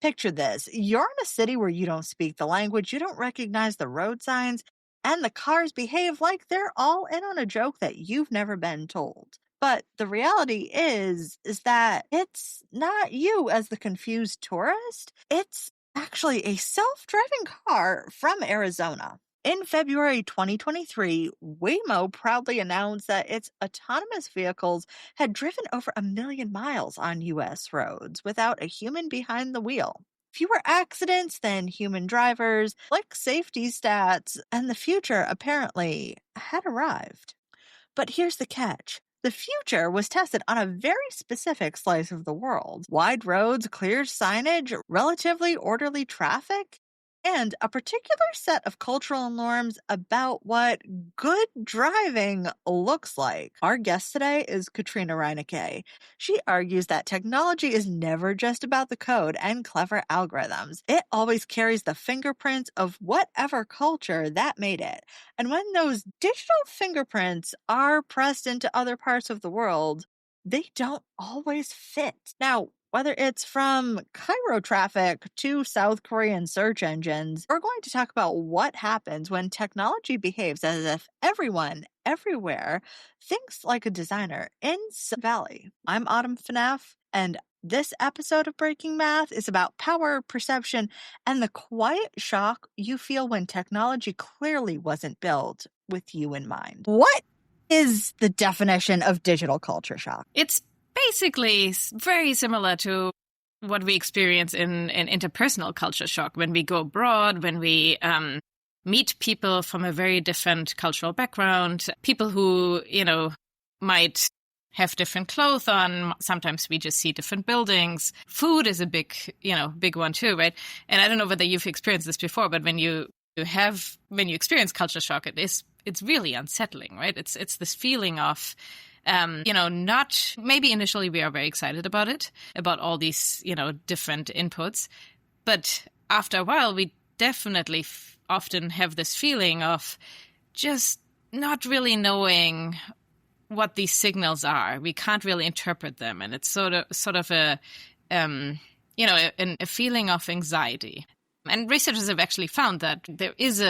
Picture this. You're in a city where you don't speak the language, you don't recognize the road signs, and the cars behave like they're all in on a joke that you've never been told. But the reality is that it's not you as the confused tourist. It's actually a self-driving car from Arizona. In February 2023, Waymo proudly announced that its autonomous vehicles had driven over 1 million miles on US roads without a human behind the wheel. Fewer accidents than human drivers, like safety stats, and the future apparently had arrived. But here's the catch. The future was tested on a very specific slice of the world. Wide roads, clear signage, relatively orderly traffic, and a particular set of cultural norms about what good driving looks like. Our guest today is Katharina Reinecke. She argues that technology is never just about the code and clever algorithms. It always carries the fingerprints of whatever culture that made it. And when those digital fingerprints are pressed into other parts of the world, they don't always fit. Now, whether it's from Cairo traffic to South Korean search engines, we're going to talk about what happens when technology behaves as if everyone, everywhere, thinks like a designer in Silicon Valley. I'm Autumn FNAF, and this episode of Breaking Math is about power, perception, and the quiet shock you feel when technology clearly wasn't built with you in mind. What is the definition of digital culture shock? It's basically very similar to what we experience in interpersonal culture shock when we go abroad, when we meet people from a very different cultural background, people who, might have different clothes on. Sometimes we just see different buildings. Food is a big one too, right? And I don't know whether you've experienced this before, but when you experience culture shock, it's really unsettling, right? It's this feeling of not maybe initially we are very excited about it, about all these, different inputs. But after a while, we definitely often have this feeling of just not really knowing what these signals are. We can't really interpret them. And it's sort of a feeling of anxiety. And researchers have actually found that there is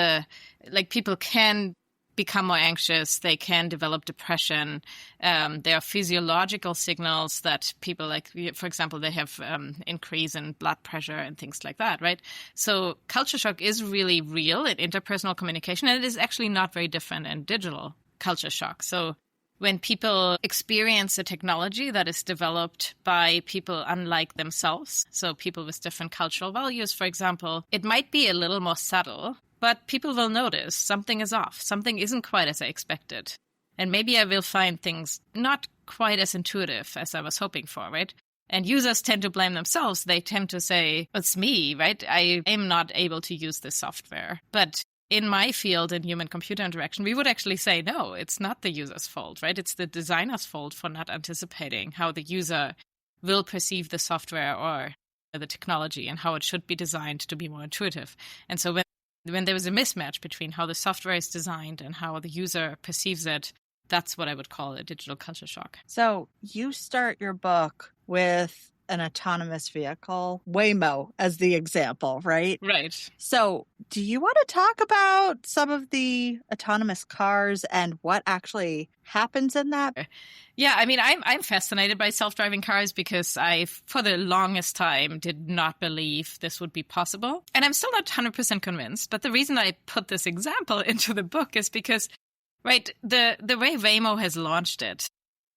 people can become more anxious, they can develop depression. There are physiological signals that people for example, they have increase in blood pressure and things like that, right? So culture shock is really real in interpersonal communication, and it is actually not very different in digital culture shock. So when people experience a technology that is developed by people unlike themselves, so people with different cultural values, for example, it might be a little more subtle, but people will notice something is off. Something isn't quite as I expected. And maybe I will find things not quite as intuitive as I was hoping for, right? And users tend to blame themselves. They tend to say, it's me, right? I am not able to use this software. But in my field, in human-computer interaction, we would actually say, no, it's not the user's fault, right? It's the designer's fault for not anticipating how the user will perceive the software or the technology and how it should be designed to be more intuitive. And so when there is a mismatch between how the software is designed and how the user perceives it, that's what I would call a digital culture shock. So you start your book with an autonomous vehicle, Waymo as the example, right? Right. So do you want to talk about some of the autonomous cars and what actually happens in that? Yeah, I mean, I'm fascinated by self-driving cars because I, for the longest time, did not believe this would be possible. And I'm still not 100% convinced. But the reason I put this example into the book is because, right, the way Waymo has launched it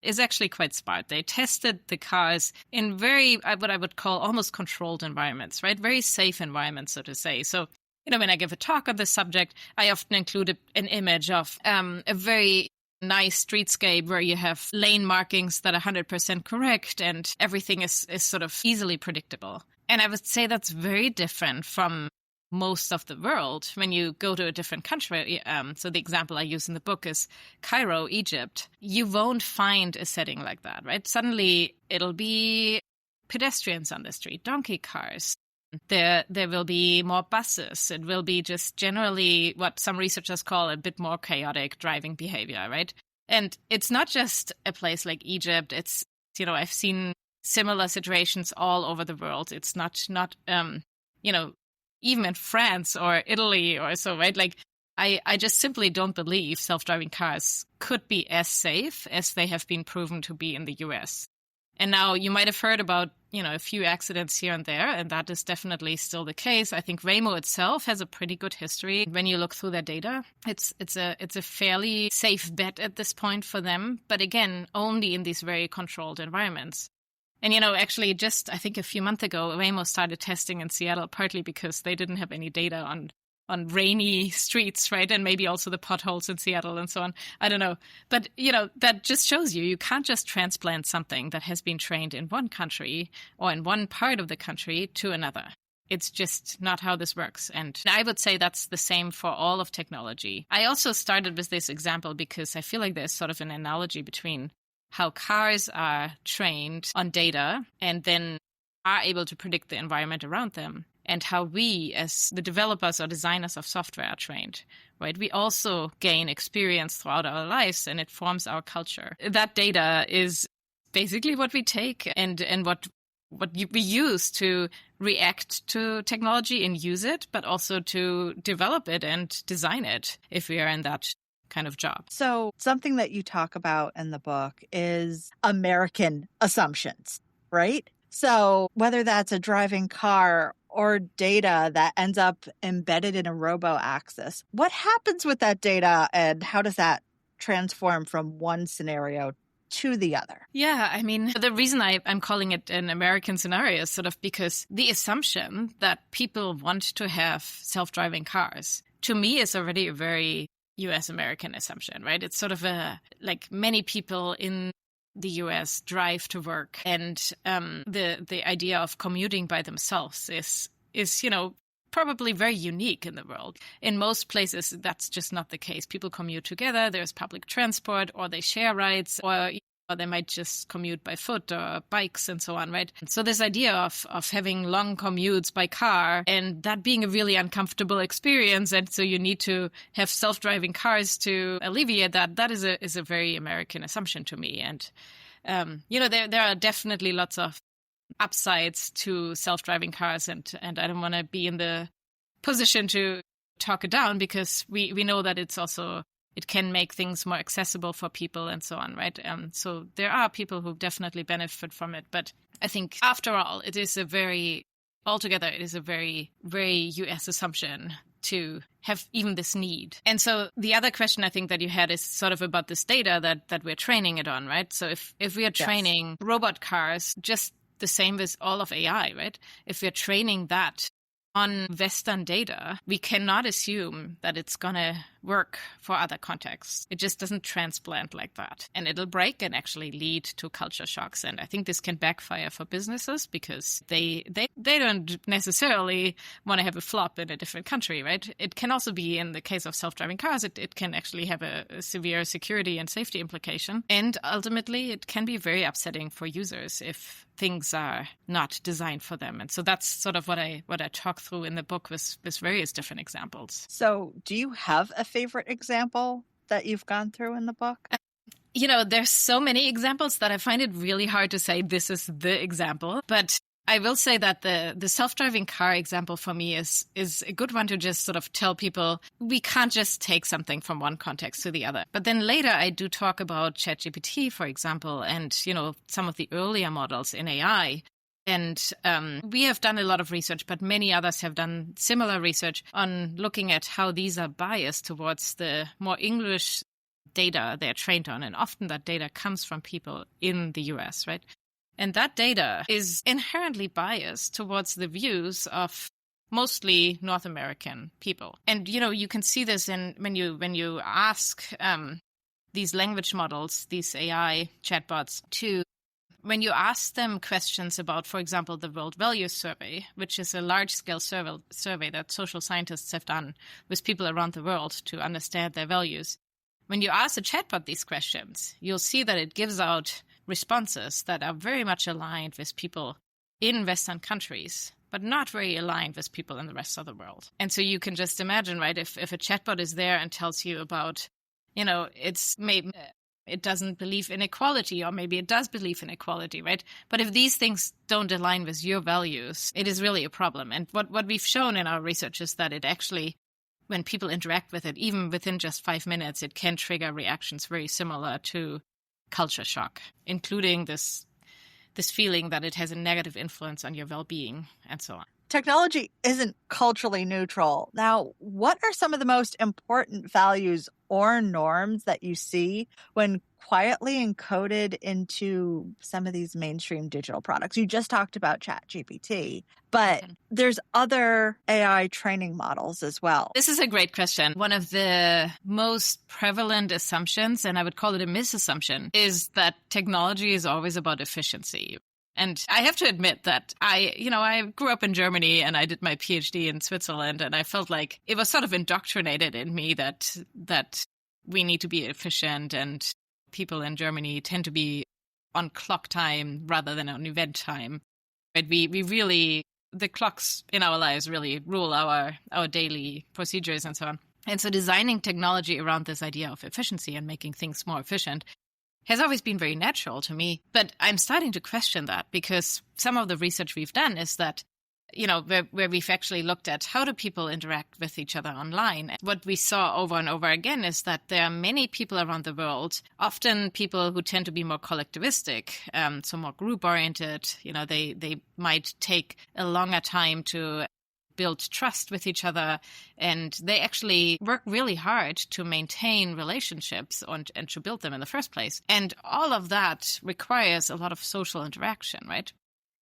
is actually quite smart. They tested the cars in very, what I would call almost controlled environments, right? Very safe environments, so to say. So, when I give a talk on this subject, I often include an image of a very nice streetscape where you have lane markings that are 100% correct and everything is sort of easily predictable. And I would say that's very different from most of the world when you go to a different country. So the example I use in the book is Cairo, Egypt. You won't find a setting like that, right? Suddenly it'll be pedestrians on the street, donkey cars. There will be more buses. It will be just generally what some researchers call a bit more chaotic driving behavior, right? And it's not just a place like Egypt. It's, I've seen similar situations all over the world. It's not even in France or Italy or so, right? Like, I just simply don't believe self-driving cars could be as safe as they have been proven to be in the US. And now you might have heard about, a few accidents here and there, and that is definitely still the case. I think Waymo itself has a pretty good history. When you look through their data, it's a fairly safe bet at this point for them. But again, only in these very controlled environments. And, actually just, I think a few months ago, Waymo started testing in Seattle, partly because they didn't have any data on rainy streets, right? And maybe also the potholes in Seattle and so on. I don't know. But, that just shows you can't just transplant something that has been trained in one country or in one part of the country to another. It's just not how this works. And I would say that's the same for all of technology. I also started with this example because I feel like there's sort of an analogy between how cars are trained on data and then are able to predict the environment around them, and how we, as the developers or designers of software, are trained, right? We also gain experience throughout our lives, and it forms our culture. That data is basically what we take and what we use to react to technology and use it, but also to develop it and design it if we are in that kind of job. So something that you talk about in the book is American assumptions, right? So whether that's a driving car or data that ends up embedded in a robo-axis, what happens with that data and how does that transform from one scenario to the other? Yeah, I mean, the reason I'm calling it an American scenario is sort of because the assumption that people want to have self-driving cars, to me, is already a very US American assumption, right? It's sort of like many people in the US drive to work, and the idea of commuting by themselves is probably very unique in the world. In most places, that's just not the case. People commute together. There's public transport, or they share rides, or they might just commute by foot or bikes and so on, right? So this idea of having long commutes by car and that being a really uncomfortable experience, and so you need to have self-driving cars to alleviate that is a very American assumption to me. And there are definitely lots of upsides to self-driving cars, and I don't want to be in the position to talk it down, because we know that it can make things more accessible for people and so on, right? So there are people who definitely benefit from it. But I think after all, it is a very very US assumption to have even this need. And so the other question I think that you had is sort of about this data that we're training it on, right? So if we are training robot cars, just the same with all of AI, right? If we're training that on Western data, we cannot assume that it's going to work for other contexts. It just doesn't transplant like that. And it'll break and actually lead to culture shocks. And I think this can backfire for businesses because they don't necessarily want to have a flop in a different country, right? It can also be, in the case of self-driving cars, it can actually have a severe security and safety implication. And ultimately, it can be very upsetting for users if things are not designed for them. And so that's sort of what I talk through in the book with various different examples. So do you have a favorite example that you've gone through in the book? There's so many examples that I find it really hard to say this is the example. But I will say that the self-driving car example for me is a good one to just sort of tell people we can't just take something from one context to the other. But then later I do talk about ChatGPT, for example, and, some of the earlier models in AI. And we have done a lot of research, but many others have done similar research on looking at how these are biased towards the more English data they're trained on. And often that data comes from people in the US, right? And that data is inherently biased towards the views of mostly North American people. And, you can see this when you ask these language models, these AI chatbots, when you ask them questions about, for example, the World Values Survey, which is a large-scale survey that social scientists have done with people around the world to understand their values. When you ask a chatbot these questions, you'll see that it gives out responses that are very much aligned with people in Western countries, but not very aligned with people in the rest of the world. And so you can just imagine, right, if a chatbot is there and tells you about, it's maybe it doesn't believe in equality, or maybe it does believe in equality, right? But if these things don't align with your values, it is really a problem. And what we've shown in our research is that it actually, when people interact with it, even within just 5 minutes, it can trigger reactions very similar to culture shock, including this feeling that it has a negative influence on your well-being and so on. Technology isn't culturally neutral. Now, what are some of the most important values or norms that you see when quietly encoded into some of these mainstream digital products? You just talked about ChatGPT, but there's other AI training models as well. This is a great question. One of the most prevalent assumptions, and I would call it a misassumption, is that technology is always about efficiency. And I have to admit that I grew up in Germany and I did my PhD in Switzerland, and I felt like it was sort of indoctrinated in me that we need to be efficient, and people in Germany tend to be on clock time rather than on event time. Right? We really, the clocks in our lives really rule our daily procedures and so on. And so designing technology around this idea of efficiency and making things more efficient has always been very natural to me. But I'm starting to question that, because some of the research we've done is that, where we've actually looked at how do people interact with each other online. What we saw over and over again is that there are many people around the world, often people who tend to be more collectivistic, so more group-oriented. They might take a longer time to build trust with each other, and they actually work really hard to maintain relationships and to build them in the first place. And all of that requires a lot of social interaction, right?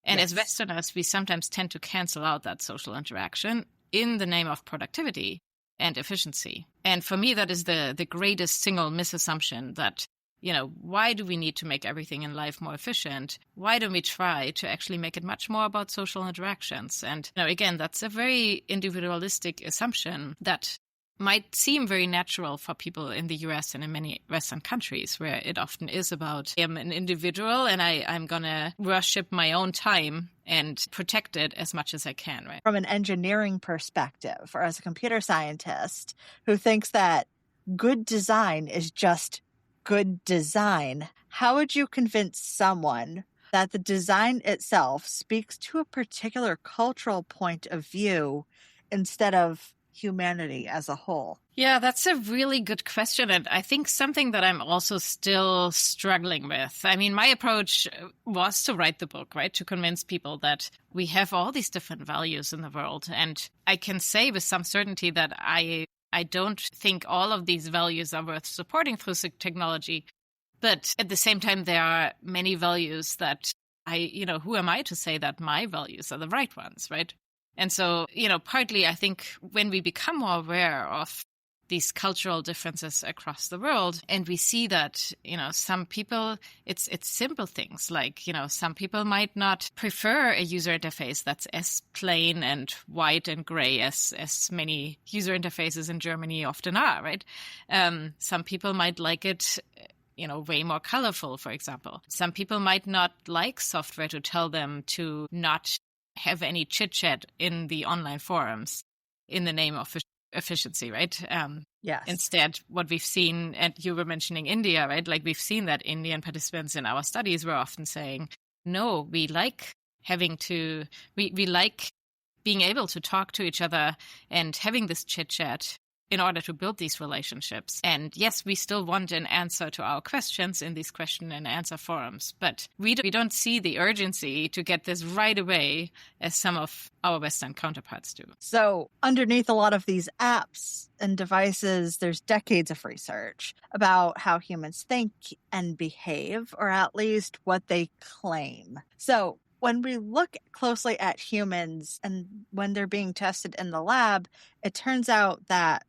And yes, as Westerners, we sometimes tend to cancel out that social interaction in the name of productivity and efficiency. And for me, that is the greatest single misassumption, that why do we need to make everything in life more efficient? Why don't we try to actually make it much more about social interactions? And again, that's a very individualistic assumption that might seem very natural for people in the US and in many Western countries, where it often is about I'm an individual and I'm going to worship my own time and protect it as much as I can, right? From an engineering perspective, or as a computer scientist who thinks that good design is just good design, how would you convince someone that the design itself speaks to a particular cultural point of view instead of humanity as a whole? Yeah, that's a really good question. And I think something that I'm also still struggling with. I mean, my approach was to write the book, right? To convince people that we have all these different values in the world. And I can say with some certainty that I don't think all of these values are worth supporting through technology. But at the same time, there are many values that who am I to say that my values are the right ones, right? And so, partly I think when we become more aware of these cultural differences across the world, and we see that, some people, it's simple things like, some people might not prefer a user interface that's as plain and white and gray as many user interfaces in Germany often are, right? Some people might like it, way more colorful, for example. Some people might not like software to tell them to not have any chit-chat in the online forums in the name of efficiency, right? Yes. Instead, what we've seen, and you were mentioning India, right? Like we've seen that Indian participants in our studies were often saying, no, we like we like being able to talk to each other and having this chit-chat in order to build these relationships. And yes, we still want an answer to our questions in these question and answer forums, but we don't see the urgency to get this right away as some of our Western counterparts do. So underneath a lot of these apps and devices, there's decades of research about how humans think and behave, or at least what they claim. So when we look closely at humans and when they're being tested in the lab, it turns out that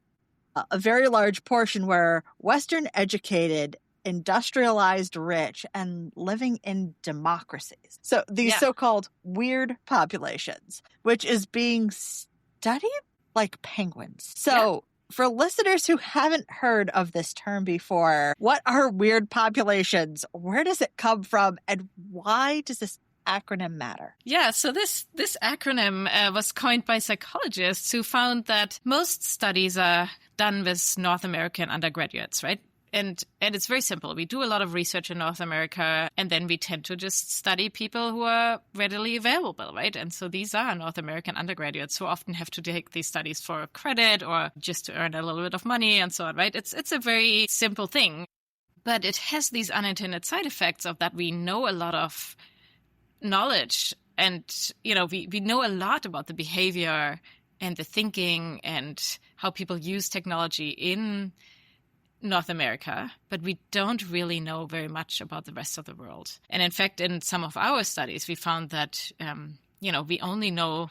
a very large portion were Western educated, industrialized, rich, and living in democracies. So these so-called weird populations, which is being studied like penguins. So for listeners who haven't heard of this term before, what are weird populations? Where does it come from? And why does this acronym matter? Yeah, so this acronym was coined by psychologists who found that most studies are done with North American undergraduates, right? And it's very simple. We do a lot of research in North America, and then we tend to just study people who are readily available, right? And so these are North American undergraduates who often have to take these studies for credit or just to earn a little bit of money and so on, right? It's a very simple thing, but it has these unintended side effects of that we know a lot of knowledge, and, we know a lot about the behavior and the thinking and how people use technology in North America, but we don't really know very much about the rest of the world. And in fact, in some of our studies, we found that, we only know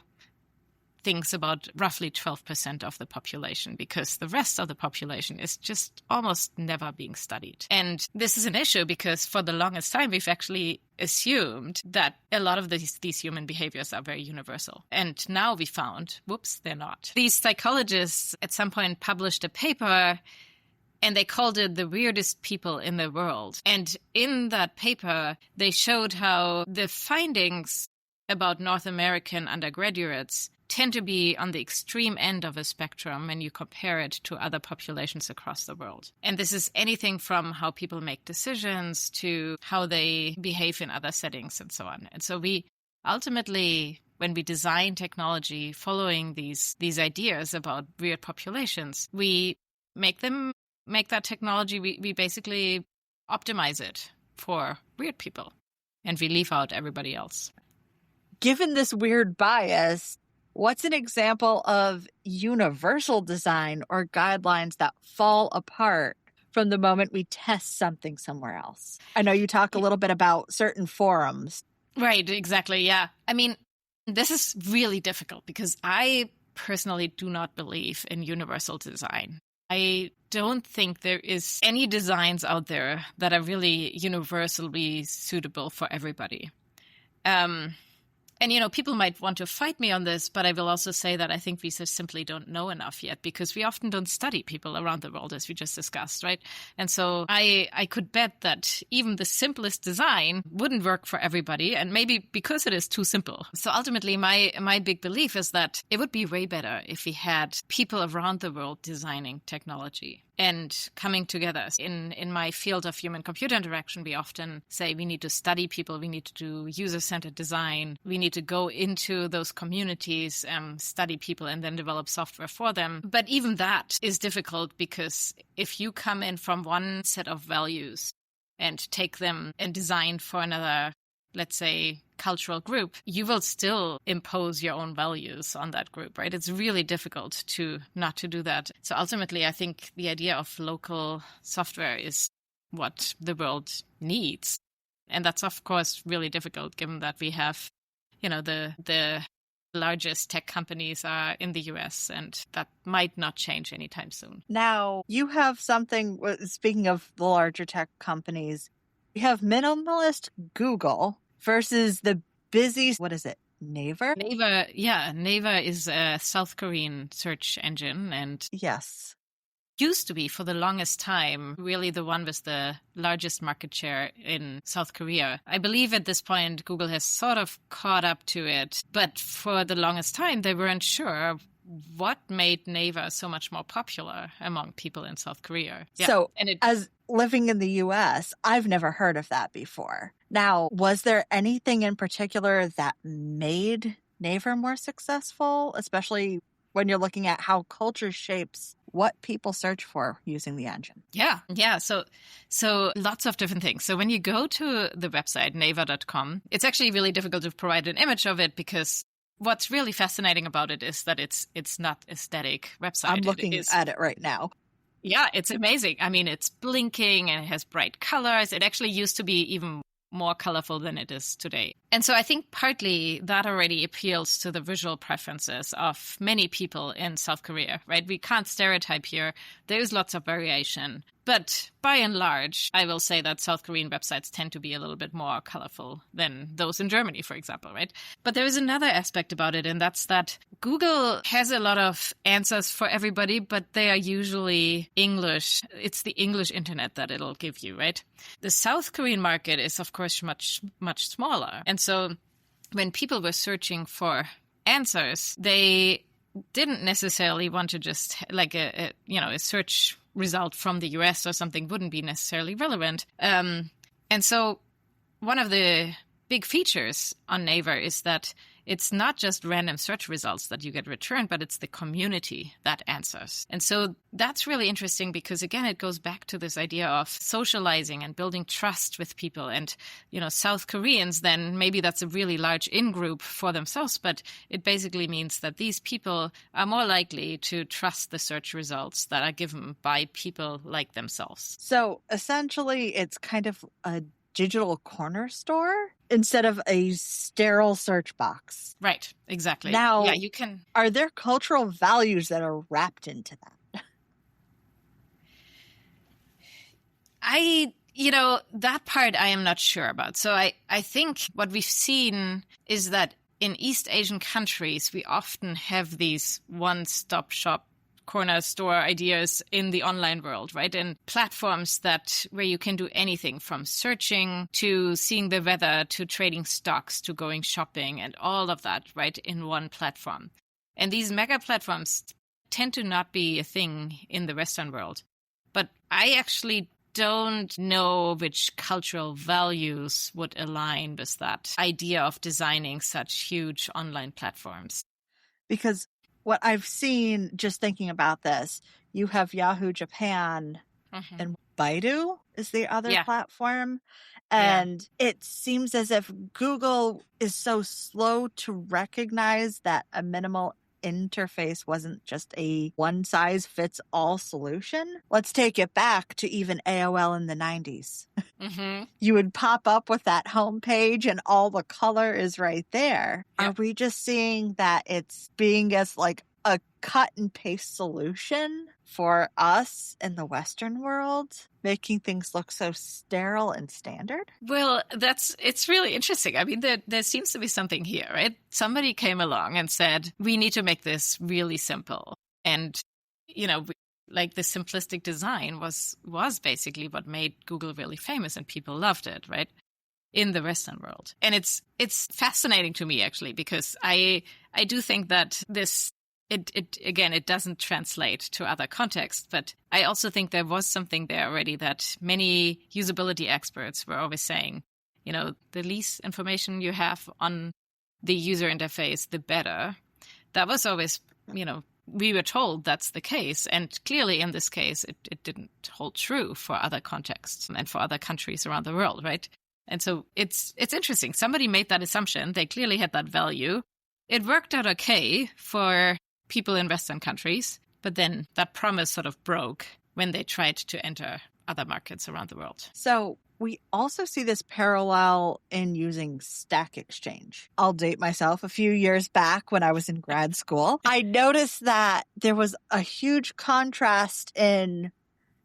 things about roughly 12% of the population, because the rest of the population is just almost never being studied. And this is an issue because for the longest time, we've actually assumed that a lot of these human behaviors are very universal. And now we found, whoops, they're not. These psychologists at some point published a paper, and they called it The Weirdest People in the World. And in that paper, they showed how the findings about North American undergraduates tend to be on the extreme end of a spectrum when you compare it to other populations across the world. And this is anything from how people make decisions to how they behave in other settings and so on. And so we ultimately, when we design technology following these ideas about weird populations, we make that technology, we basically optimize it for weird people, and we leave out everybody else. Given this weird bias, what's an example of universal design or guidelines that fall apart from the moment we test something somewhere else? I know you talk a little bit about certain forums. Right, exactly, yeah. I mean, this is really difficult because I personally do not believe in universal design. I don't think there is any designs out there that are really universally suitable for everybody. And, people might want to fight me on this, but I will also say that I think we just simply don't know enough yet, because we often don't study people around the world, as we just discussed, right? And so I could bet that even the simplest design wouldn't work for everybody, and maybe because it is too simple. So ultimately, my big belief is that it would be way better if we had people around the world designing technology and coming together. In my field of human-computer interaction, we often say we need to study people, we need to do user-centered design, we need to go into those communities, study people, and then develop software for them. But even that is difficult, because if you come in from one set of values and take them and design for another, let's say, cultural group, you will still impose your own values on that group, right? It's really difficult not to do that. So ultimately, I think the idea of local software is what the world needs. And that's, of course, really difficult, given that we have, the largest tech companies are in the US, and that might not change anytime soon. Now, you have something, speaking of the larger tech companies, you have minimalist Google versus the busy, what is it, Naver? Naver is a South Korean search engine, and yes, used to be for the longest time really the one with the largest market share in South Korea. I believe at this point Google has sort of caught up to it, but for the longest time they weren't sure what made Naver so much more popular among people in South Korea. Yeah. So as living in the US, I've never heard of that before. Now, was there anything in particular that made Naver more successful, especially when you're looking at how culture shapes what people search for using the engine? Yeah. So lots of different things. So when you go to the website, naver.com, it's actually really difficult to provide an image of it, because what's really fascinating about it is that it's not a static website. I'm looking at it right now. Yeah, it's amazing. I mean, it's blinking and it has bright colors. It actually used to be even more colorful than it is today. And so I think partly that already appeals to the visual preferences of many people in South Korea, right? We can't stereotype here. There's lots of variation. But by and large, I will say that South Korean websites tend to be a little bit more colorful than those in Germany, for example, right? But there is another aspect about it, and that's that Google has a lot of answers for everybody, but they are usually English. It's the English internet that it'll give you, right? The South Korean market is, of course, much, much smaller. And so when people were searching for answers, they didn't necessarily want to just like a search result from the US or something wouldn't be necessarily relevant. And so one of the big features on Naver is that it's not just random search results that you get returned, but it's the community that answers. And so that's really interesting because, again, it goes back to this idea of socializing and building trust with people. And, South Koreans, then maybe that's a really large in-group for themselves, but it basically means that these people are more likely to trust the search results that are given by people like themselves. So essentially, it's kind of a digital corner store instead of a sterile search box. Right, exactly. Now, yeah, you can. Are there cultural values that are wrapped into that? That part I am not sure about. So I think what we've seen is that in East Asian countries, we often have these one-stop shop corner store ideas in the online world, right? And platforms where you can do anything from searching to seeing the weather to trading stocks to going shopping and all of that, right, in one platform. And these mega platforms tend to not be a thing in the Western world. But I actually don't know which cultural values would align with that idea of designing such huge online platforms. Because what I've seen, just thinking about this, you have Yahoo Japan and Baidu is the other platform. And it seems as if Google is so slow to recognize that a minimal interface wasn't just a one-size-fits-all solution. Let's take it back to even AOL in the 90s. You would pop up with that homepage and all the color is right there. Yep. Are we just seeing that it's being as like a cut and paste solution for us in the Western world, making things look so sterile and standard? Well, it's really interesting. I mean, there seems to be something here, right? Somebody came along and said, we need to make this really simple. And, like the simplistic design was basically what made Google really famous and people loved it, right? In the Western world. And it's fascinating to me, actually, because I do think that it doesn't translate to other contexts, but I also think there was something there already that many usability experts were always saying, the least information you have on the user interface, the better. That was always, we were told that's the case. And clearly in this case, it didn't hold true for other contexts and for other countries around the world, right? And so it's interesting. Somebody made that assumption. They clearly had that value. It worked out okay for people in Western countries, but then that promise sort of broke when they tried to enter other markets around the world. So we also see this parallel in using Stack Exchange. I'll date myself. A few years back when I was in grad school, I noticed that there was a huge contrast in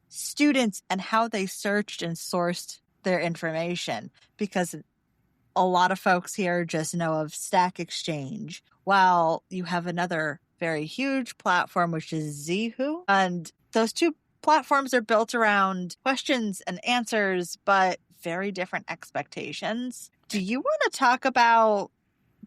students and how they searched and sourced their information, because a lot of folks here just know of Stack Exchange, while you have another very huge platform, which is Zhihu. And those two platforms are built around questions and answers, but very different expectations. Do you want to talk about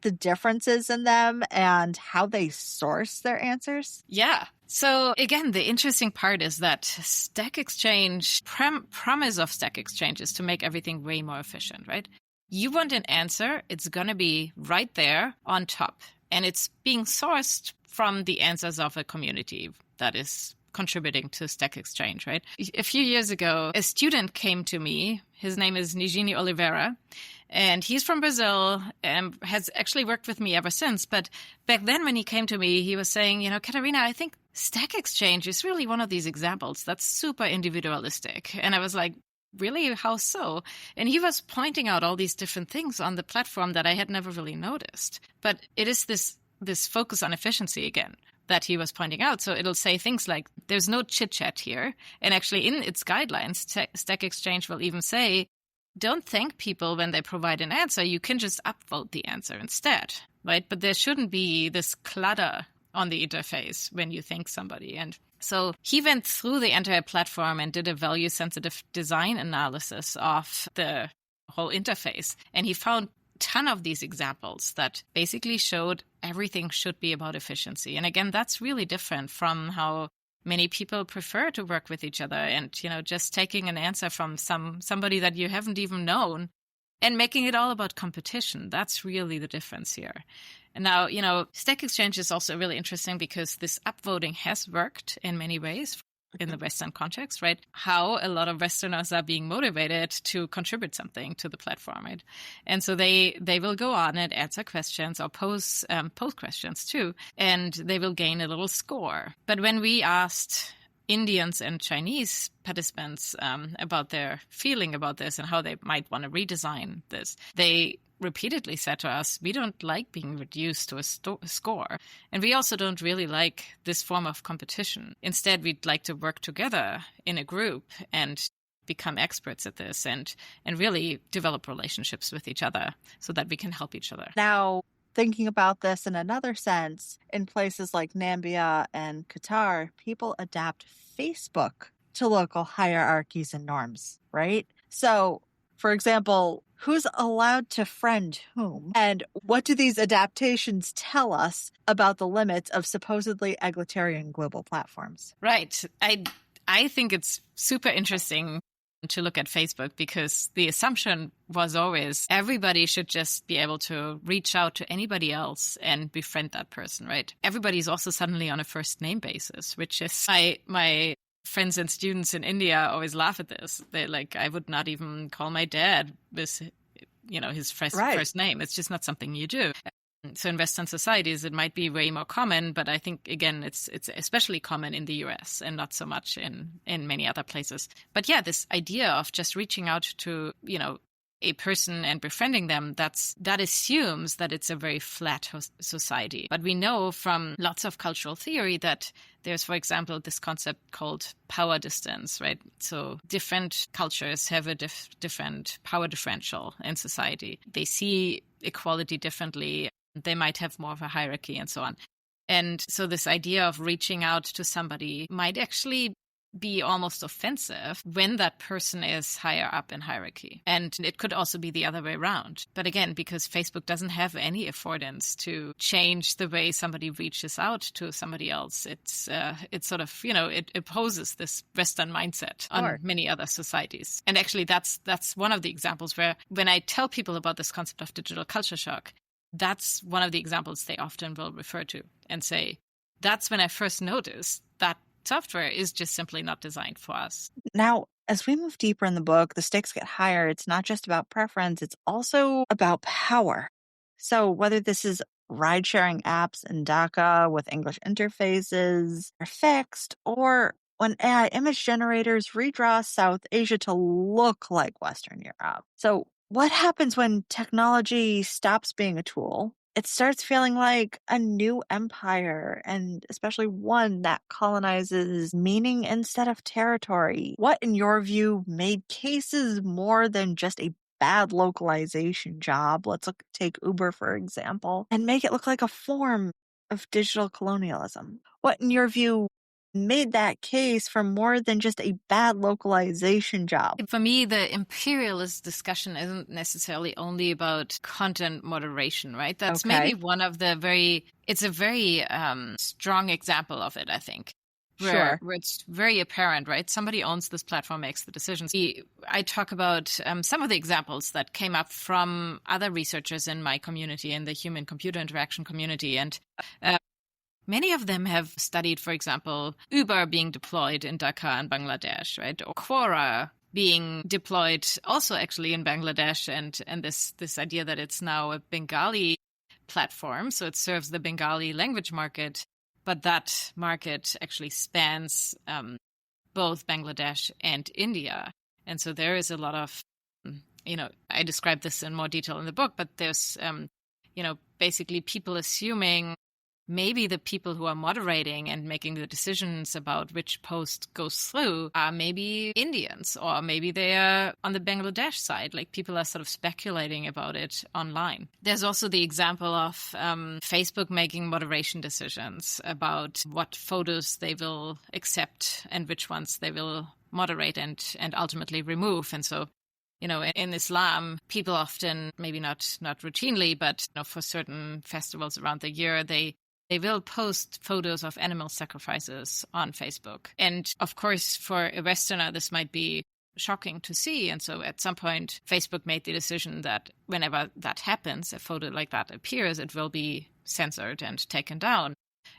the differences in them and how they source their answers? Yeah. So again, the interesting part is that Stack Exchange, promise of Stack Exchange is to make everything way more efficient, right? You want an answer, it's going to be right there on top. And it's being sourced from the answers of a community that is contributing to Stack Exchange, right? A few years ago, a student came to me. His name is Nijini Oliveira, and he's from Brazil and has actually worked with me ever since. But back then when he came to me, he was saying, Katharina, I think Stack Exchange is really one of these examples that's super individualistic. And I was like, really? How so? And he was pointing out all these different things on the platform that I had never really noticed. But it is this focus on efficiency again that he was pointing out. So it'll say things like, there's no chit-chat here. And actually in its guidelines, Stack Exchange will even say, don't thank people when they provide an answer. You can just upvote the answer instead, right? But there shouldn't be this clutter on the interface when you thank somebody. And so he went through the entire platform and did a value-sensitive design analysis of the whole interface. And he found ton of these examples that basically showed everything should be about efficiency. And again, that's really different from how many people prefer to work with each other, and just taking an answer from somebody that you haven't even known and making it all about competition. That's really the difference here. And now, Stack Exchange is also really interesting because this upvoting has worked in many ways in the Western context, right? How a lot of Westerners are being motivated to contribute something to the platform, right? And so they will go on and answer questions or pose questions too, and they will gain a little score. But when we asked Indians and Chinese participants about their feeling about this and how they might want to redesign this, they repeatedly said to us, we don't like being reduced to a score. And we also don't really like this form of competition. Instead, we'd like to work together in a group and become experts at this and really develop relationships with each other so that we can help each other. Now, thinking about this in another sense, in places like Namibia and Qatar, people adapt Facebook to local hierarchies and norms, right? So, for example, who's allowed to friend whom? And what do these adaptations tell us about the limits of supposedly egalitarian global platforms? Right. I think it's super interesting to look at Facebook because the assumption was always everybody should just be able to reach out to anybody else and befriend that person, right? Everybody's also suddenly on a first name basis, which is my friends and students in India always laugh at this. They're like, I would not even call my dad with, his first name. It's just not something you do. So in Western societies, it might be way more common, but I think, again, it's especially common in the US and not so much in many other places. But yeah, this idea of just reaching out to, a person and befriending them, that assumes that it's a very flat society. But we know from lots of cultural theory that there's, for example, this concept called power distance, right? So different cultures have a different power differential in society. They see equality differently. They might have more of a hierarchy and so on. And so this idea of reaching out to somebody might actually be almost offensive when that person is higher up in hierarchy. And it could also be the other way around. But again, because Facebook doesn't have any affordance to change the way somebody reaches out to somebody else, it's sort of, it opposes this Western mindset on many other societies. And actually, that's one of the examples where when I tell people about this concept of digital culture shock, that's one of the examples they often will refer to and say, that's when I first noticed that software is just simply not designed for us. Now, as we move deeper in the book, the stakes get higher. It's not just about preference, it's also about power. So whether this is ride-sharing apps in Dhaka with English interfaces are fixed, or when AI image generators redraw South Asia to look like Western Europe. So what happens when technology stops being a tool? It starts feeling like a new empire, and especially one that colonizes meaning instead of territory. What, in your view, made cases more than just a bad localization job? Take Uber, for example, and make it look like a form of digital colonialism. What, in your view, made that case for more than just a bad localization job? For me, the imperialist discussion isn't necessarily only about content moderation, right? That's maybe one of the it's a very strong example of it, I think. Where it's very apparent, right? Somebody owns this platform, makes the decisions. I talk about some of the examples that came up from other researchers in my community, in the human-computer interaction community. And many of them have studied, for example, Uber being deployed in Dhaka and Bangladesh, right? Or Quora being deployed also actually in Bangladesh, and this idea that it's now a Bengali platform. So it serves the Bengali language market, but that market actually spans both Bangladesh and India. And so there is a lot of, I describe this in more detail in the book, but there's, basically people assuming maybe the people who are moderating and making the decisions about which post goes through are maybe Indians, or maybe they are on the Bangladesh side. Like, people are sort of speculating about it online. There's also the example of Facebook making moderation decisions about what photos they will accept and which ones they will moderate and ultimately remove. And so, in Islam, people often, maybe not routinely, but for certain festivals around the year, they they will post photos of animal sacrifices on Facebook. And of course, for a Westerner, this might be shocking to see. And so at some point, Facebook made the decision that whenever that happens, a photo like that appears, it will be censored and taken down.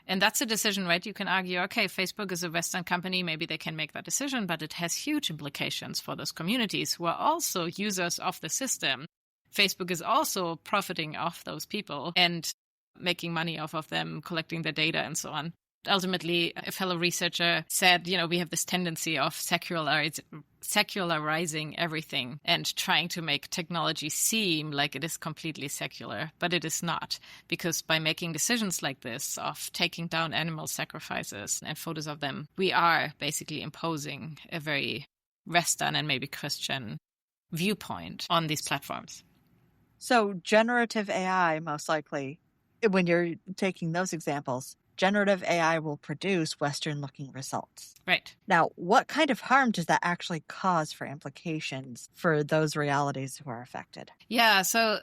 And that's a decision, right? You can argue, okay, Facebook is a Western company. Maybe they can make that decision, but it has huge implications for those communities who are also users of the system. Facebook is also profiting off those people and making money off of them, collecting their data and so on. Ultimately, a fellow researcher said, we have this tendency of secularizing everything and trying to make technology seem like it is completely secular, but it is not. Because by making decisions like this of taking down animal sacrifices and photos of them, we are basically imposing a very Western and maybe Christian viewpoint on these platforms. So generative AI, most likely, when you're taking those examples, generative AI will produce Western-looking results. Right. Now, what kind of harm does that actually cause for implications for those realities who are affected? Yeah, so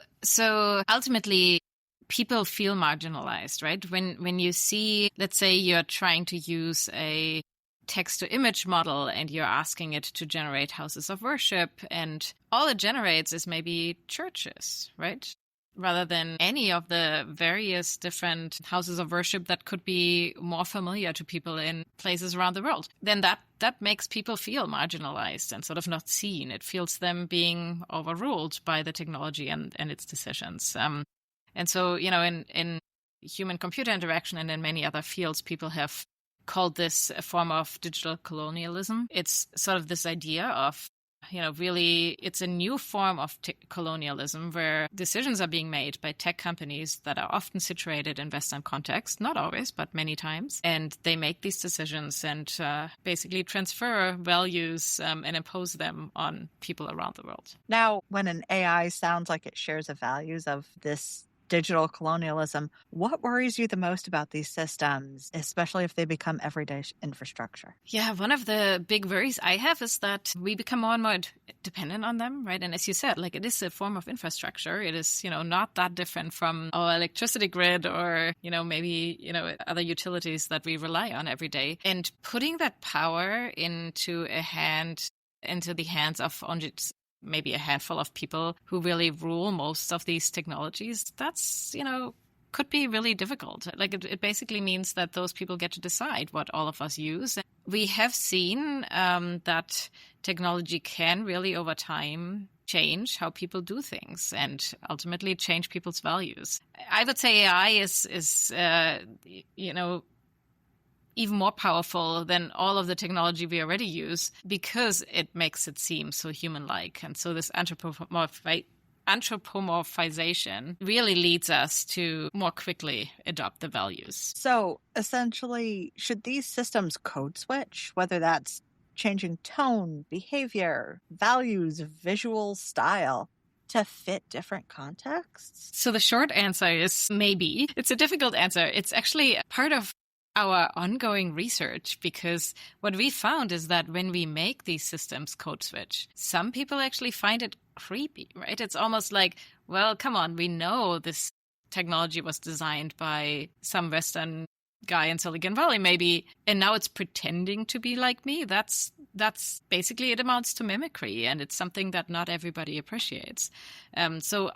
ultimately, people feel marginalized, right? When you see, let's say you're trying to use a text-to-image model and you're asking it to generate houses of worship, and all it generates is maybe churches, right? Rather than any of the various different houses of worship that could be more familiar to people in places around the world, then that makes people feel marginalized and sort of not seen. It feels them being overruled by the technology and its decisions. And so, in human-computer interaction and in many other fields, people have called this a form of digital colonialism. It's sort of this idea of, really, it's a new form of colonialism where decisions are being made by tech companies that are often situated in Western context, not always, but many times. And they make these decisions and basically transfer values and impose them on people around the world. Now, when an AI sounds like it shares the values of this digital colonialism, what worries you the most about these systems, especially if they become everyday infrastructure? Yeah, one of the big worries I have is that we become more and more dependent on them, right? And as you said, it is a form of infrastructure. It is, not that different from our electricity grid or, maybe, other utilities that we rely on every day. And putting that power into the hands of maybe a handful of people who really rule most of these technologies, that's, could be really difficult. It basically means that those people get to decide what all of us use. We have seen that technology can really, over time, change how people do things and ultimately change people's values. I would say AI is even more powerful than all of the technology we already use because it makes it seem so human-like. And so this anthropomorphization really leads us to more quickly adopt the values. So essentially, should these systems code switch, whether that's changing tone, behavior, values, visual style, to fit different contexts? So the short answer is maybe. It's a difficult answer. It's actually part of our ongoing research, because what we found is that when we make these systems code switch, some people actually find it creepy, right? It's almost like, well, come on, we know this technology was designed by some Western guy in Silicon Valley, maybe, and now it's pretending to be like me. That's basically, it amounts to mimicry, and it's something that not everybody appreciates. So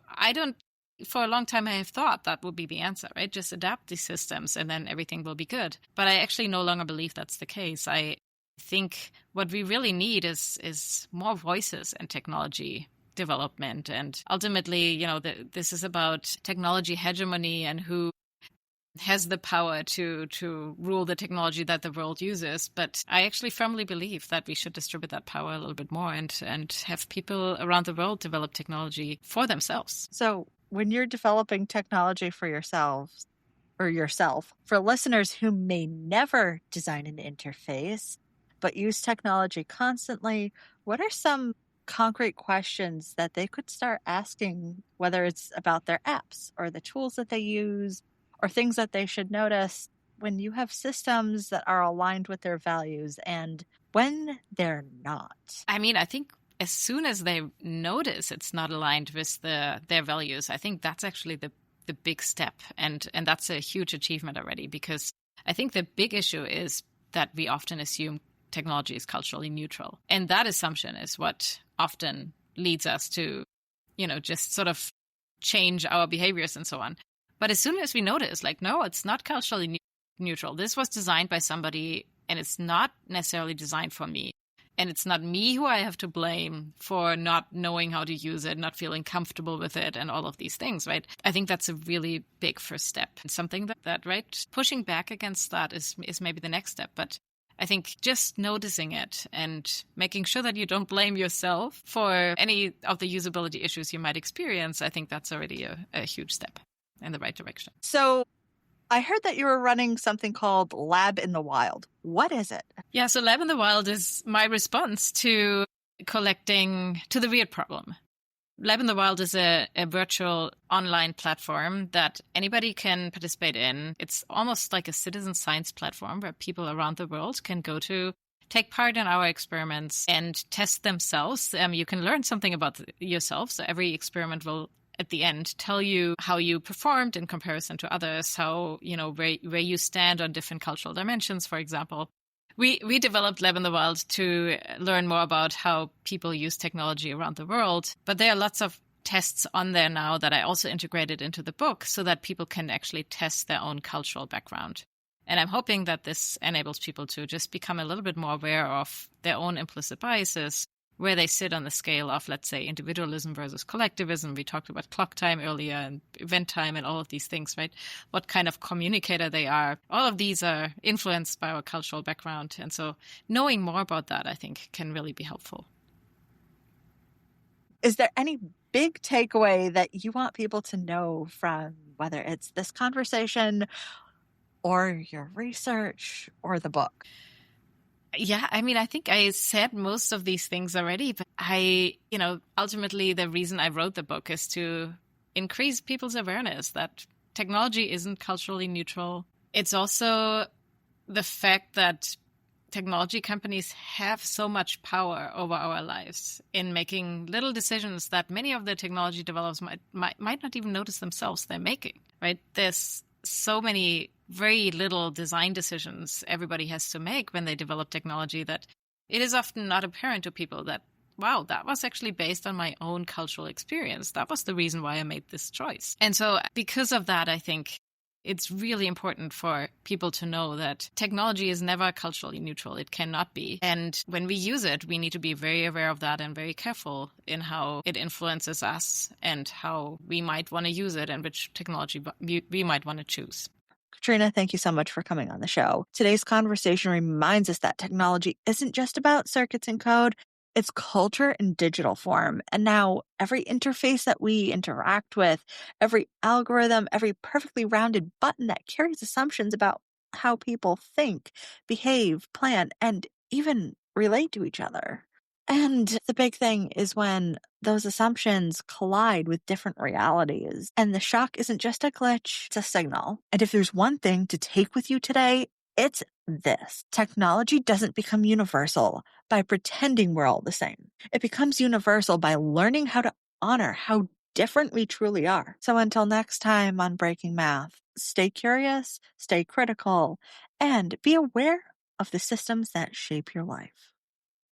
for a long time, I have thought that would be the answer, right? Just adapt these systems and then everything will be good. But I actually no longer believe that's the case. I think what we really need is more voices in technology development. And ultimately, this is about technology hegemony and who has the power to rule the technology that the world uses. But I actually firmly believe that we should distribute that power a little bit more and have people around the world develop technology for themselves. So when you're developing technology for yourself, for listeners who may never design an interface, but use technology constantly, what are some concrete questions that they could start asking, whether it's about their apps or the tools that they use or things that they should notice when you have systems that are aligned with their values and when they're not? I mean, I think as soon as they notice it's not aligned with their values, I think that's actually the the big step. And that's a huge achievement already, because I think the big issue is that we often assume technology is culturally neutral. And that assumption is what often leads us to, just sort of change our behaviors and so on. But as soon as we notice, like, no, it's not culturally neutral. This was designed by somebody, and it's not necessarily designed for me. And it's not me who I have to blame for not knowing how to use it, not feeling comfortable with it, and all of these things, right? I think that's a really big first step. And something that right, pushing back against that is maybe the next step. But I think just noticing it and making sure that you don't blame yourself for any of the usability issues you might experience, I think that's already a huge step in the right direction. So I heard that you were running something called Lab in the Wild. What is it? Yeah, so Lab in the Wild is my response to collecting to the weird problem. Lab in the Wild is a virtual online platform that anybody can participate in. It's almost like a citizen science platform where people around the world can go to, take part in our experiments and test themselves. You can learn something about yourself. So every experiment will, at the end, tell you how you performed in comparison to others, how, where you stand on different cultural dimensions, for example. We developed Lab in the Wild to learn more about how people use technology around the world. But there are lots of tests on there now that I also integrated into the book so that people can actually test their own cultural background. And I'm hoping that this enables people to just become a little bit more aware of their own implicit biases, where they sit on the scale of, let's say, individualism versus collectivism. We talked about clock time earlier and event time and all of these things, right? What kind of communicator they are. All of these are influenced by our cultural background. And so knowing more about that, I think, can really be helpful. Is there any big takeaway that you want people to know from whether it's this conversation or your research or the book? Yeah, I mean, I think I said most of these things already, but ultimately the reason I wrote the book is to increase people's awareness that technology isn't culturally neutral. It's also the fact that technology companies have so much power over our lives in making little decisions that many of the technology developers might not even notice themselves they're making, right? There's so many very little design decisions everybody has to make when they develop technology that it is often not apparent to people that, wow, that was actually based on my own cultural experience. That was the reason why I made this choice. And so because of that, I think it's really important for people to know that technology is never culturally neutral. It cannot be. And when we use it, we need to be very aware of that and very careful in how it influences us and how we might want to use it and which technology we might want to choose. Katharina, thank you so much for coming on the show. Today's conversation reminds us that technology isn't just about circuits and code. It's culture in digital form. And now every interface that we interact with, every algorithm, every perfectly rounded button that carries assumptions about how people think, behave, plan, and even relate to each other. And the big thing is when those assumptions collide with different realities. And the shock isn't just a glitch, it's a signal. And if there's one thing to take with you today, it's this. Technology doesn't become universal by pretending we're all the same. It becomes universal by learning how to honor how different we truly are. So until next time on Breaking Math, stay curious, stay critical, and be aware of the systems that shape your life.